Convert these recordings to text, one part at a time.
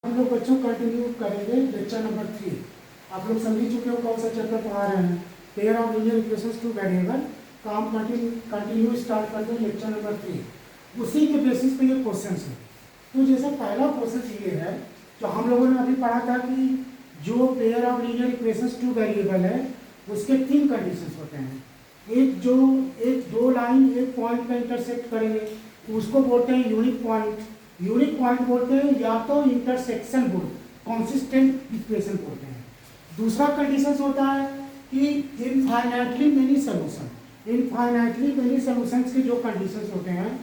हम लोग बच्चों कंटिन्यू करेंगे लेक्चर नंबर 3। आप लोग समझ चुके हो कौन सा चैप्टर पढ़ा रहे हैं, pair of linear equations two variable. काम कंटिन्यू स्टार्ट करते हैं लेक्चर नंबर 3। उसी के बेसिस पे ये क्वेश्चन है। तो जैसे पहला क्वेश्चन ये है, तो हम लोगों ने अभी पढ़ा था कि जो pair of linear equations two variable है उसके 3 कंडीशंस होते हैं। एक दो लाइन एक पॉइंट पे इंटरसेक्ट करेंगे तो उसको बोलते हैं यूनिक पॉइंट। यूनिक पॉइंट बोलते हैं या तो इंटरसेक्शन कॉन्सिस्टेंट इक्वेशन बोलते हैं। दूसरा कंडीशन होता है कि infinitely many solution. Infinitely many solutions के जो कंडीशंस होते हैं,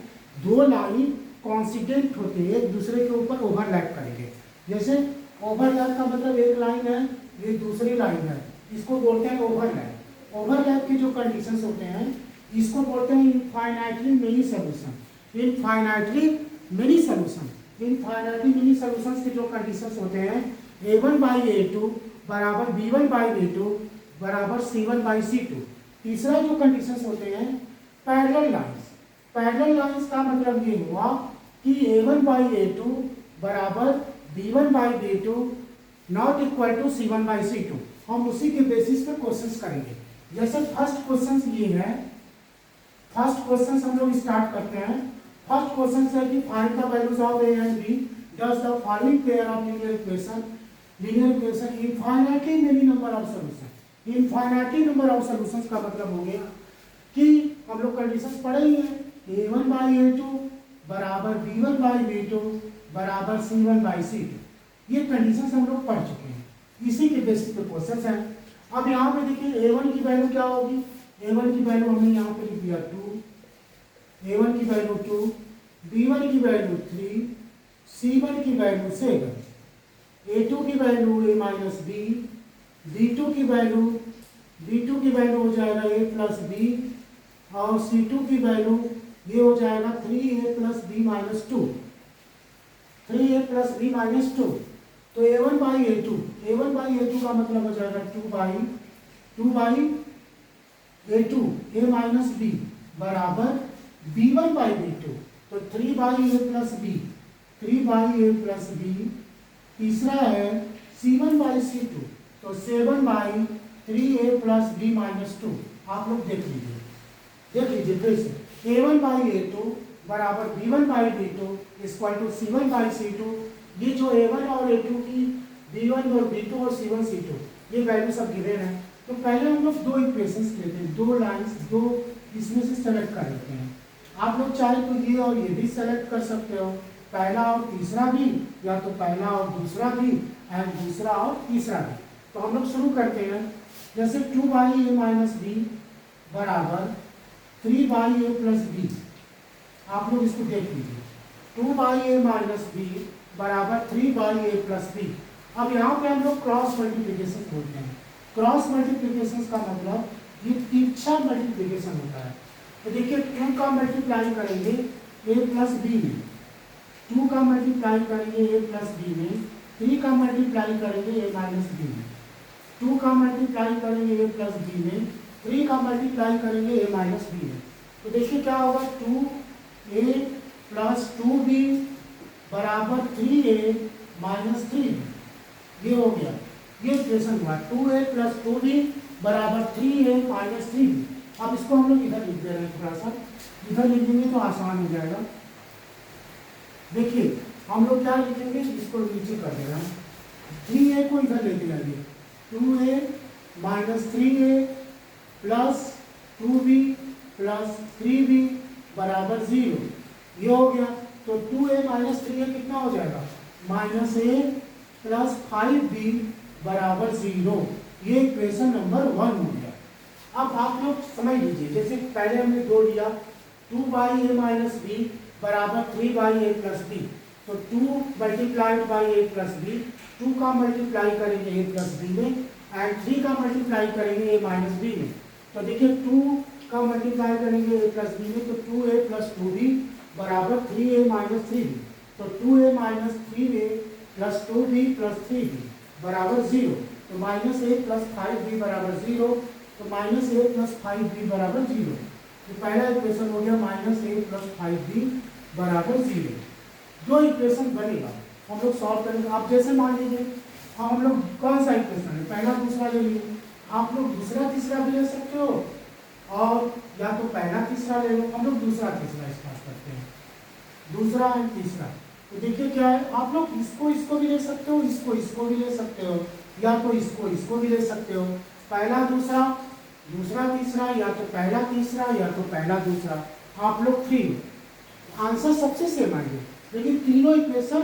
दो लाइन कॉन्सिस्टेंट होते हैं, एक दूसरे के ऊपर ओवरलैप करेंगे। जैसे ओवरलैप का मतलब एक लाइन है ये दूसरी लाइन है, इसको बोलते हैं ओवरलैप। ओवरलैप के जो कंडीशंस होते हैं इसको बोलते हैं infinitely many solution. Infinitely many solution, infinitely many solutions के जो कंडीशंस होते हैं a1/a2 बराबर b1/a2 बराबर c1/c2। तीसरा जो कंडीशंस होते हैं पैरेलल लाइंस। पैरेलल लाइंस का मतलब ये हुआ कि a1/a2 बराबर b1/b2 not equal to c1/c2। हम उसी के बेसिस पे क्वेश्चंस करेंगे। जैसे फर्स्ट क्वेश्चन ये है, फर्स्ट क्वेश्चन हम लोग स्टार्ट करते हैं। फर्स्ट क्वेश्चन है कि find the values of a and b does the following pair of linear equation infinitely many number of solution। infinitely number of solutions का मतलब हो गया कि हम लोग कंडीशंस पढ़े ही हैं a1/a2 बराबर b1/b2 बराबर c1/c2। ये कंडीशंस हम लोग पढ़ चुके हैं, इसी के बेसिस पे क्वेश्चंस हैं। अब यहाँ पे देखिए a1 की वैल्यू क्या होगी। a1 की वैल्यू हमने यहाँ पे लिख दिया 2, a1 की वैल्यू 2, b1 की वैल्यू 3, c1 की वैल्यू 7, a2 की value a minus b, b2 की वैल्यू हो जाएगा a प्लस b और c2 की वैल्यू ये हो जाएगा 3a plus b minus 2, 3a plus b minus 2। तो a1/a2 का मतलब हो जाएगा 2/a2 a माइनस b बराबर b1/b2। तो 3/a plus b, 3/a plus b। तीसरा है c1/c2, तो 7/3a प्लस b माइनस 2। आप लोग देख लीजिए फिर से a1/a2 बराबर b1/b2 इक्वल टू c1/c2। ये जो a1 और a2 की b1 और b2 और c1 c2 ये वैल्यू सब गिवन है। तो पहले हम लोग दो इक्वेशंस लेते हैं, दो लाइंस, दो इसमें से सेलेक्ट कर लेते हैं। आप लोग चाहे तो ये और ये भी सेलेक्ट कर सकते हो, पहला और तीसरा भी, या तो पहला और दूसरा भी एंड दूसरा और तीसरा भी। तो हम लोग शुरू करते हैं। जैसे 2/a माइनस b बराबर 3/a प्लस b। आप लोग इसको देख लीजिए, 2/a माइनस b बराबर 3/a प्लस b। अब यहाँ पे हम लोग क्रॉस मल्टीप्लिकेशन बोलते हैं। क्रॉस मल्टीप्लिकेशन का मतलब ये तिरछा मल्टीप्लिकेशन होता है। तो देखिए 2 का मल्टीप्लाई करेंगे a प्लस b में, 2 का मल्टीप्लाई करेंगे a प्लस b में, 3 का मल्टीप्लाई करेंगे a माइनस b में, 2 का मल्टीप्लाई करेंगे a प्लस b में, 3 का मल्टीप्लाई करेंगे a माइनस b में। तो देखिए क्या होगा, 2a प्लस 2b बराबर 3a माइनस 3b। ये हो गया, ये इक्वेशन हुआ 2a प्लस 2b बराबर 3a माइनस 3b। अब इसको हम लोग इधर लिख दे रहे हैं, थोड़ा सा इधर लिख देंगे तो आसान हो जाएगा। देखिए हम लोग क्या लिखेंगे, इसको नीचे कर दे रहे हैं, 3a को इधर लेके आइए, 2a minus 3a plus 2b plus 3b बराबर 0। ये हो गया। तो 2a माइनस 3a कितना हो जाएगा, माइनस a प्लस 5b बराबर 0। ये इक्वेशन नंबर 1 हो गया। अब आप लोग समझ लीजिए, जैसे पहले हमने 2 लिया, 2/a माइनस b बराबर 3/a प्लस b। तो 2 multiplied by a plus b, 2 का मल्टीप्लाई करेंगे a प्लस b में एंड 3 का मल्टीप्लाई करेंगे a माइनस b में। तो देखिए 2 का मल्टीप्लाई करेंगे a प्लस b में, तो 2a प्लस 2b बराबर 3a माइनस 3b। तो 2a minus 3a plus 2b plus 3b बराबर 0। तो माइनस a प्लस 5b बराबर 0। तो माइनस a प्लस 5b बराबर 0। तो पहला इक्वेशन हो गया माइनस a प्लस 5b बराबर 0। दो इक्वेशन बनेगा। हम लोग सॉल्व करेंगे। आप जैसे मान लीजिए हम लोग कौन सा इक्वेशन है, पहला दूसरा ले लिए, आप लोग दूसरा तीसरा भी ले सकते हो, और या तो पहला तीसरा ले लो। हम लोग दूसरा तीसरा इस पास करते हैं, दूसरा एंड तीसरा। तो देखिए क्या है, आप लोग इसको भी ले सकते हो, इसको भी ले सकते हो, या तो इसको भी ले सकते हो। पहला दूसरा, दूसरा तीसरा, या तो पहला तीसरा या तो पहला दूसरा, आप लोग फ्री हो। आंसर सबसे सेम आएंगे, लेकिन तीनों इक्वेशन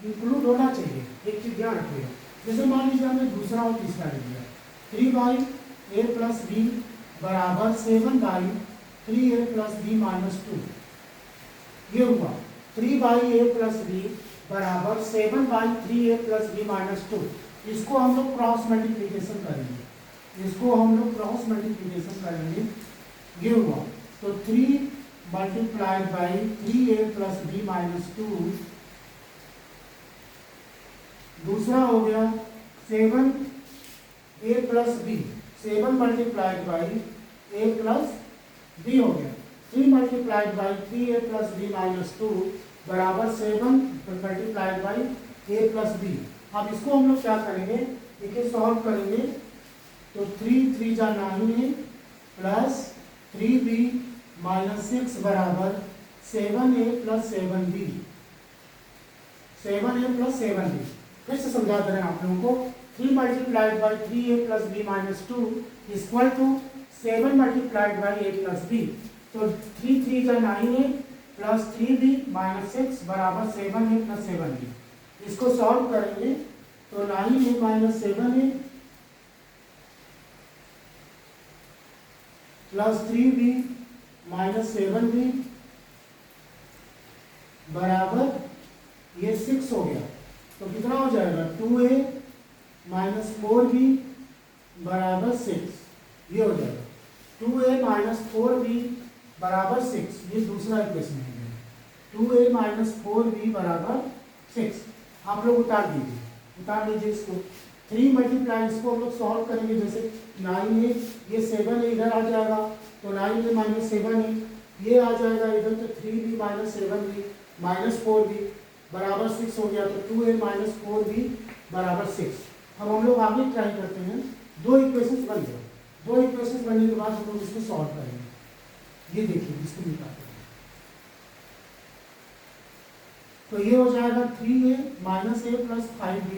इंक्लूड होना चाहिए। एक चीज ध्यान रखिएगा, जैसे मान लीजिए हमने दूसरा और तीसरा ले लिया, 3/a + b बराबर 7/3a + b - 2। ये हुआ 3/a + b बराबर 7/3a + b - 2। इसको हम लोग क्रॉस मल्टीप्लिकेशन करेंगे, इसको हम लोग क्रॉस मल्टीप्लिकेशन करेंगे। ये हुआ तो 3 × 3a + b - 2, दूसरा हो गया 7a + b, 7 × a + b हो गया। 3 × 3a + b - 2 बराबर 7 × a + b। अब इसको हम लोग क्या करेंगे, देखिए सॉल्व करेंगे तो 3 3 जा 9a प्लस 3b - 6 बराबर 7a + 7b, 7a + 7b। फिर से समझा दे रहे हैं आप लोगों को, 3 × 3a + b - 2 equal to 7 × a + b। तो 3 3 जा 9a प्लस 3b - 6 बराबर 7a + 7b। इसको सॉल्व करेंगे तो 9a - 7a plus 3b - 7b बराबर ये 6 हो गया। तो कितना हो जाएगा, 2a - 4b बराबर 6। ये हो जाएगा 2a - 4b बराबर 6। ये दूसरा इक्वेशन है, 2a - 4b बराबर 6। आप लोग उतार लीजिए इसको। 3 मल्टीप्लाई, इसको हम लोग सॉल्व करेंगे, जैसे 9a, ये 7a इधर आ जाएगा तो 9a - 7a, ये आ जाएगा इधर तो 3b - 7b - 4b बराबर 6 हो गया। तो 2a - 4b बराबर 6। अब हम लोग आगे ट्राई करते हैं। दो इक्वेशंस बन गए, दो इक्वेशंस बनने के बाद हम लोग इसको सॉल्व करेंगे। ये देखिए इसको निकालते हैं तो ये हो जाएगा 3a - a + 5b।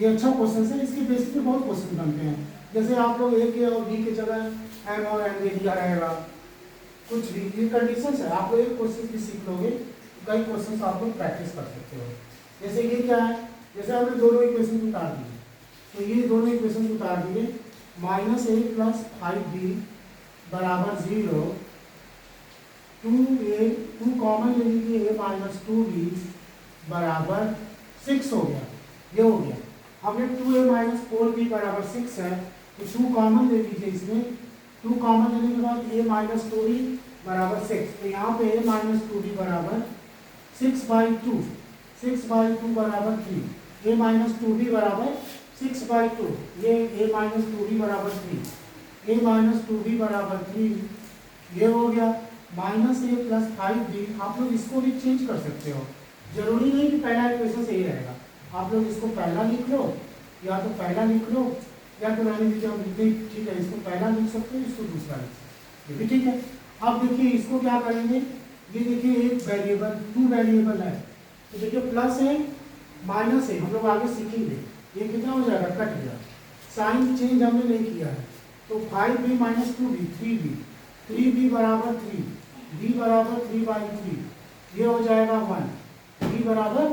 ये अच्छा क्वेश्चन है, इसके बेसिस पे बहुत क्वेश्चन बनते हैं। जैसे आप लोग a के और b के जगह m और n दे दिया रहेगा, कुछ भी, ये कंडीशंस है। आप लोग एक क्वेश्चन भी सीख लोगे, कई क्वेश्चन आप लोग प्रैक्टिस कर सकते हो। जैसे ये क्या है, जैसे हमने दोनों इक्वेशन उतार दिए, तो ये दोनों इक्वेशन उतार दिए, -a + 5b बराबर 0, 2a, 2 कॉमन ले लीजिए, a - 2b बराबर 6 हो गया। ये हो गया। हमने 2a - 4b बराबर 6 है, तो 2 कॉमन ले लीजिए इसमें। 2 कॉमन लेने के बाद a - 2b बराबर 6, तो यहाँ पे a - 2b बराबर 6/2, 6/2 बराबर 3, a - 2b बराबर 6/2, ये a - 2b बराबर 3, a - 2b बराबर 3। ये हो गया -a + 5b। आप लोग इसको भी चेंज कर सकते हो, जरूरी नहीं कि पहला इक्वेशन सही रहेगा। आप लोग इसको पहला लिख लो, या तो पहला लिख लो, या तो रहने दीजिए, हम लिखते ठीक है, इसको पहला लिख सकते हो, इसको दूसरा लिख सकते हो, ये भी ठीक है। अब देखिए इसको क्या करेंगे, ये देखिए एक वेरिएबल, 2 वेरिएबल है, तो देखिए प्लस है माइनस है, हम लोग आगे सीखेंगे। ये कितना हो जाएगा, कट गया, साइन चेंज हमने नहीं किया है। तो 5b - 2b 3b, 3b बराबर 3, b बराबर 3/3, ये हो जाएगा 1, b बराबर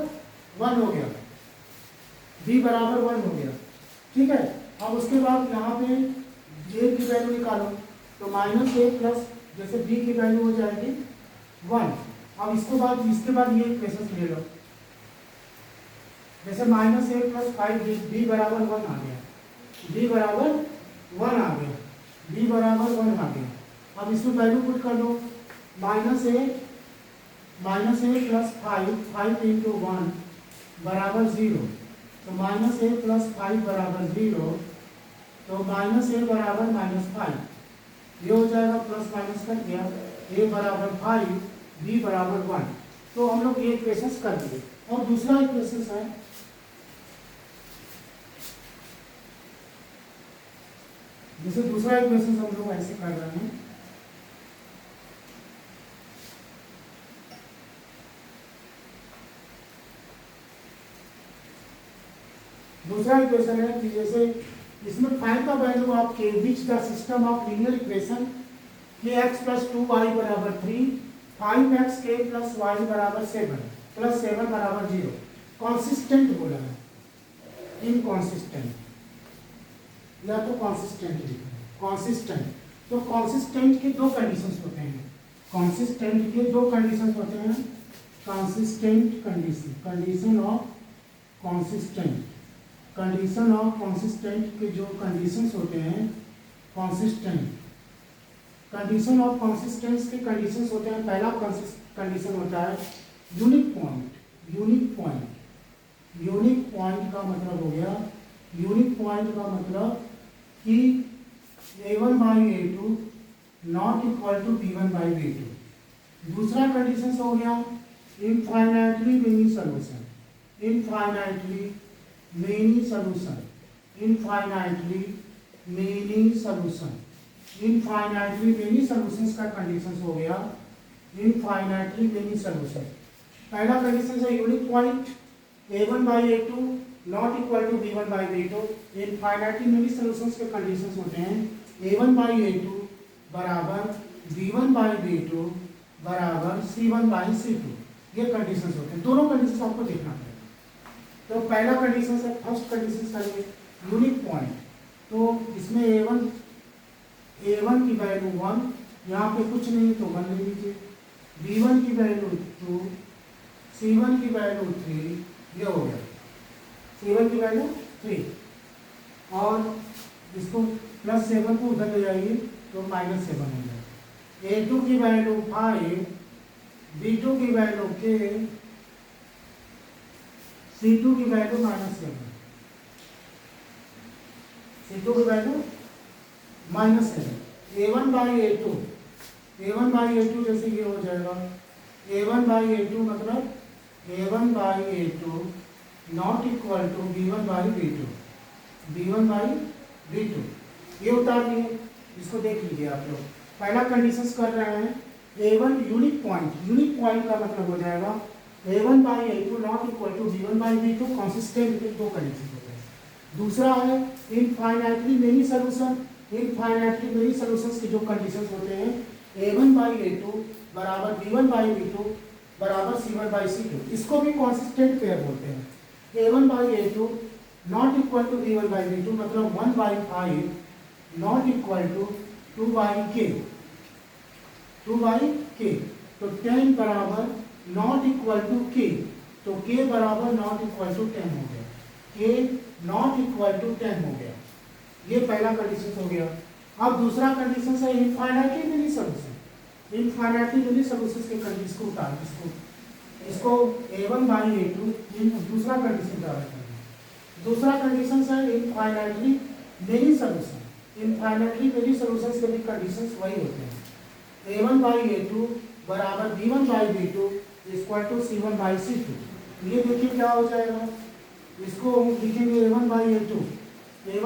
1 हो गया, b बराबर 1 हो गया, ठीक है। अब उसके बाद यहाँ पे a की वैल्यू निकालो, तो -a प्लस, जैसे b की वैल्यू हो जाएगी 1। अब इसके बाद ये इक्वेशन ले लो, जैसे -a + 5b, b बराबर 1 आ गया, b बराबर 1 आ गया, b बराबर 1 आ गया। अब इसमें वैल्यू पुट कर दो, -a + 5 × 1 बराबर 0, तो -a + 5 बराबर 0, तो -a बराबर -5, ये हो जाएगा, प्लस माइनस कर दिया, a बराबर 5, b बराबर 1। तो हम लोग ये इक्वेशन कर दिए। और दूसरा इक्वेशन है, जैसे दूसरा इक्वेशन हम लोग ऐसे कर रहे हैं, दूसरा इक्वेशन है कि जैसे इसमें फाइंड द वैल्यू ऑफ के which the system of linear equation के एक्स प्लस 2y बराबर 3, 5x के प्लस y बराबर 7 प्लस 7 बराबर 0 कॉन्सिस्टेंट बोला है, इनकॉन्सिस्टेंट या तो कॉन्सिस्टेंट लिखा है, कॉन्सिस्टेंट। तो कॉन्सिस्टेंट के दो कंडीशंस होते हैं, कॉन्सिस्टेंट के दो कंडीशंस होते हैं, consistent condition, condition of consistent, condition of consistent के जो कंडीशंस होते हैं, कॉन्सिस्टेंट कंडीशन ऑफ कॉन्सिस्टेंस के कंडीशंस होते हैं। पहला कंडीशन होता है unique point, unique point, unique point का मतलब हो गया, यूनिक पॉइंट का मतलब कि a1 by a2 not equal to b1 by b2। दूसरा कंडीशन हो गया infinitely many solution, infinitely many solution, infinitely many solution, infinitely many solutions का कंडीशन हो गया इनफाइनाइटली मेनी सॉल्यूशन। पहला कंडीशन है unique point a1 by a2 not equal to b1 by b2। Infinitely many solutions के conditions होते हैं a1 by a2 बराबर b1 by b2 बराबर c1 बाई c2। ये कंडीशंस होते हैं, दोनों कंडीशंस आपको देखना पड़ेगा। तो पहला कंडीशन है, फर्स्ट कंडीशन है यूनिक पॉइंट। तो इसमें a1 की वैल्यू 1, यहाँ पे कुछ नहीं तो 1 ले लीजिए, b1 की वैल्यू 2, c1 की वैल्यू 3, ये हो गया c1 की वैल्यू 3। और इसको प्लस 7 को उधर ले जाइए तो माइनस 7 हो जाए। a2 की वैल्यू 5, b2 की वैल्यू k, c2 की वैल्यू -7, c2 की value -7। a1 by a2, a1 by a2 जैसे ये हो जाएगा a1 बाई a2 मतलब a1 by a2 not equal to b1 by b2, b1 by b2। ये उतार दिए, इसको देख लीजिए आप लोग। पहला कंडीशंस कर रहे हैं a1 unique point, unique point का मतलब हो जाएगा a1 by a2 not equal to b1 by b2, consistent के दो कंडीशन होते हैं। दूसरा है infinitely many solution, infinitely many solutions के जो कंडीशंस होते हैं a1 बाई a2 बराबर b1 बाई b2 बराबर c1 बाई c2। इसको भी कॉन्सिस्टेंट पेयर बोलते हैं। a1 by a2 not equal to b1 by b2 मतलब 1 by 5 not equal to 2 by k, 2 by k। तो 10 बराबर नॉट इक्वल टू k, तो k बराबर नॉट इक्वल टू 10 हो गया, k नॉट इक्वल टू 10 हो गया। ये पहला कंडीशन हो गया। अब दूसरा कंडीशन है infinitely many solution, infinitely many solutions के कंडीशन को उतार, इसको a1 बाई a2 दूसरा कंडीशन डाल रहे हैं। दूसरा कंडीशन है infinitely many solution, infinitely many solutions के भी कंडीशंस वही होते हैं। a1 बाई a2 बराबर b1 by b2 equal to c1 by c2। ये देखिए क्या हो जाएगा, इसको लिखेंगे a1 बाई a2, a1